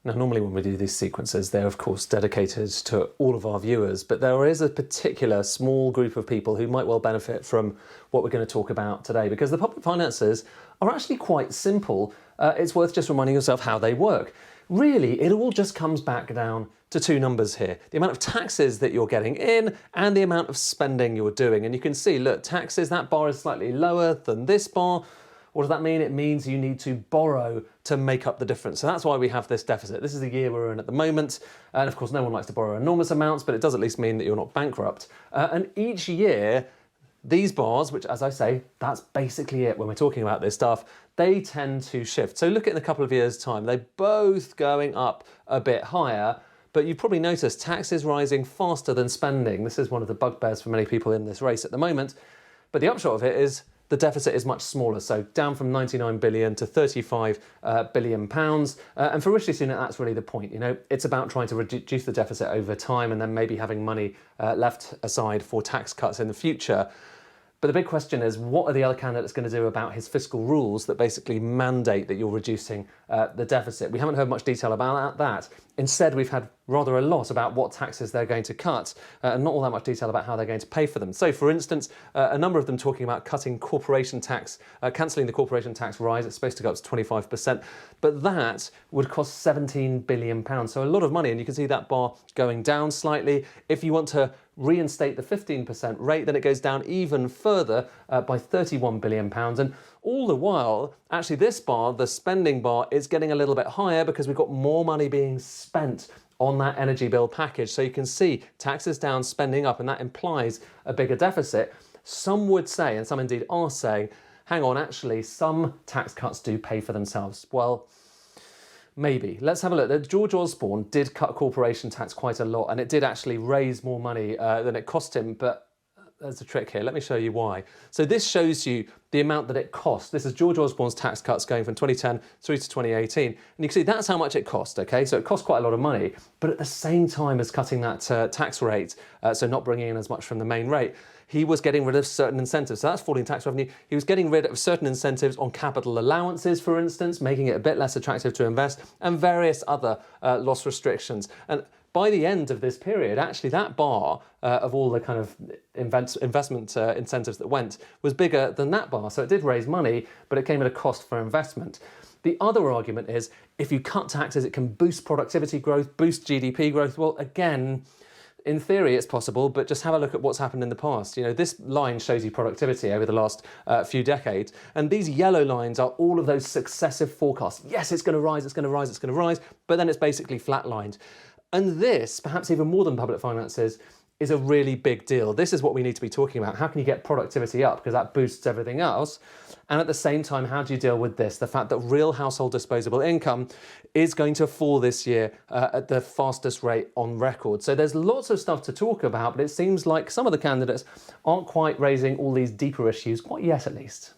Now, normally when we do these sequences, they're of course dedicated to all of our viewers, but there is a particular small group of people who might well benefit from what we're going to talk about today, because the public finances are actually quite simple. It's worth just reminding yourself how they work. Really, it all just comes back down to two numbers here: the amount of taxes that you're getting in and the amount of spending you're doing. And you can see, look, taxes, that bar is slightly lower than this bar. What does that mean? It means you need to borrow to make up the difference. So that's why we have this deficit. This is the year we're in at the moment. And of course, no one likes to borrow enormous amounts, but it does at least mean that you're not bankrupt. And each year, these bars, which, as I say, that's basically it when we're talking about this stuff, they tend to shift. So look at in a couple of years' time, they're both going up a bit higher, but you've probably noticed taxes rising faster than spending. This is one of the bugbears for many people in this race at the moment. But the upshot of it is the deficit is much smaller, so down from 99 billion to 35 billion pounds. And for Rishi Sunak, that's really the point. You know, it's about trying to reduce the deficit over time and then maybe having money left aside for tax cuts in the future. But the big question is, what are the other candidates going to do about his fiscal rules that basically mandate that you're reducing the deficit? We haven't heard much detail about that. Instead, we've had rather a lot about what taxes they're going to cut and not all that much detail about how they're going to pay for them. So, for instance, a number of them talking about cutting corporation tax, cancelling the corporation tax rise. It's supposed to go up to 25%, but that would cost £17 billion. So a lot of money, and you can see that bar going down slightly. If you want to reinstate the 15% rate, then it goes down even further by £31 billion. And all the while, actually this bar, the spending bar, is getting a little bit higher because we've got more money being spent on that energy bill package. So you can see taxes down, spending up, and that implies a bigger deficit. Some would say, and some indeed are saying, hang on, actually, some tax cuts do pay for themselves. Well, maybe. Let's have a look. George Osborne did cut corporation tax quite a lot, and it did actually raise more money than it cost him, but there's a trick here. Let me show you why. So this shows you the amount that it cost. This is George Osborne's tax cuts going from 2010 through to 2018. And you can see that's how much it cost, okay? So it cost quite a lot of money, but at the same time as cutting that tax rate, so not bringing in as much from the main rate, he was getting rid of certain incentives. So that's falling tax revenue. He was getting rid of certain incentives on capital allowances, for instance, making it a bit less attractive to invest, and various other loss restrictions. And by the end of this period, actually that bar of all the kind of investment incentives that went was bigger than that bar. So it did raise money, but it came at a cost for investment. The other argument is if you cut taxes, it can boost productivity growth, boost GDP growth. Well, again, in theory, it's possible, but just have a look at what's happened in the past. You know, this line shows you productivity over the last few decades, and these yellow lines are all of those successive forecasts. Yes, it's going to rise, it's going to rise, it's going to rise, but then it's basically flatlined. And this, perhaps even more than public finances, is a really big deal. This is what we need to be talking about. How can you get productivity up? Because that boosts everything else. And at the same time, how do you deal with this? The fact that real household disposable income is going to fall this year at the fastest rate on record. So there's lots of stuff to talk about, but it seems like some of the candidates aren't quite raising all these deeper issues, quite yet at least.